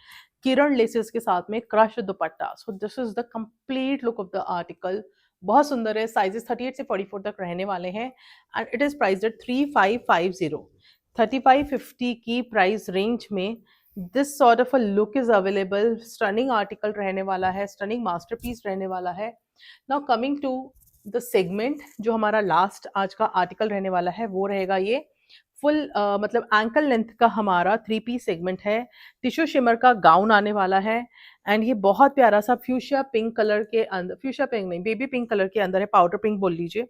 किरण लेसेस के साथ में crush dupatta. So this is the complete look of the article. बहुत सुंदर है, साइजेस 38 से 44 तक रहने वाले हैं and it is priced at 3550, 3550 की प्राइस रेंज में this sort of a look is available. Stunning article रहने वाला है, स्टनिंग मास्टरपीस रहने वाला है। Now coming to the segment, जो हमारा लास्ट आज का आर्टिकल रहने वाला है वो रहेगा ये फुल मतलब एंकल लेंथ का हमारा 3 पीस सेगमेंट है। टिश्यू शिमर का गाउन आने वाला है एंड ये बहुत प्यारा सा फ्यूशिया पिंक कलर के अंदर, फ्यूशिया पिंक नहीं, बेबी पिंक कलर के अंदर है, पाउडर पिंक बोल लीजिए।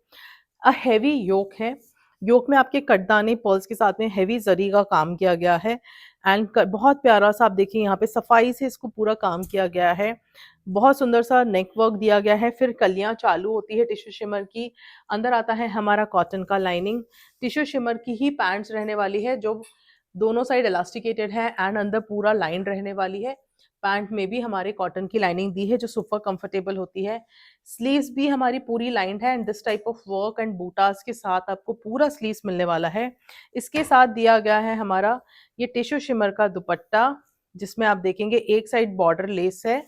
अ हेवी योक है, योक में आपके कटदाने पर्ल्स के साथ में हेवी जरी का काम किया गया है एंड बहुत प्यारा सा आप देखिए यहाँ पे सफाई से इसको पूरा काम किया गया है। बहुत सुंदर सा नेक वर्क दिया गया है, फिर कलियां चालू होती है टिश्यू शिमर की। अंदर आता है हमारा कॉटन का लाइनिंग, टिश्यू शिमर की ही पैंट्स रहने वाली है जो दोनों साइड इलास्टिकेटेड है एंड अंदर पूरा लाइन रहने वाली है। पैंट में भी हमारे कॉटन की लाइनिंग दी है जो सुपर कंफर्टेबल होती है। स्लीव्स भी हमारी पूरी लाइंड है and this type of work and butas के साथ आपको पूरा स्लीव्स मिलने वाला है। इसके साथ दिया गया है हमारा ये टिश्यू शिमर का दुपट्टा, जिसमें आप देखेंगे एक साइड बॉर्डर लेस है,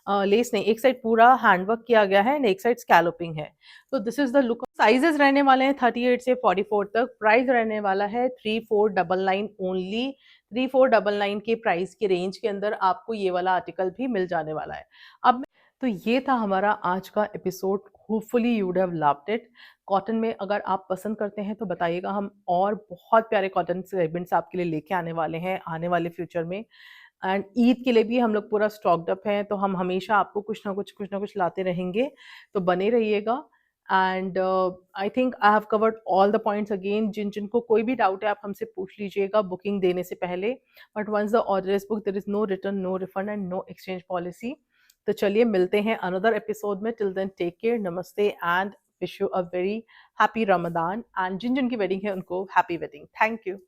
लेस नहीं, एक साइड पूरा हैंडवर्क किया गया है एंड एक साइड स्कैलोपिंग है। तो this is the look. Sizes रहने वाले हैं 38 से 44 तक। प्राइस रहने वाला है 3499 ओनली। 3499 के प्राइस के रेंज के अंदर आपको ये वाला आर्टिकल भी मिल जाने वाला है। अब तो ये था हमारा आज का episode. Hopefully you would have loved it. Cotton में अगर आप पसंद करते हैं तो बताइएगा, हम और बहुत प्यारे कॉटन सेगमेंट्स आपके लिए लेके आने वाले हैं आने वाले फ्यूचर में। एंड ईद के लिए भी हम लोग पूरा स्टॉक्ड अप हैं, तो हम हमेशा आपको कुछ ना कुछ लाते रहेंगे, तो बने रहिएगा। And I think I have covered all the points again. जिनको कोई भी डाउट है आप हमसे पूछ लीजिएगा बुकिंग देने से पहले। But once the order is book there is no return, no refund and no exchange policy. तो चलिए मिलते हैं अनदर एपिसोड में। Till then take care, namaste and wish you a very happy Ramadan. And जिन की वेडिंग है उनको हैप्पी वेडिंग। Thank you.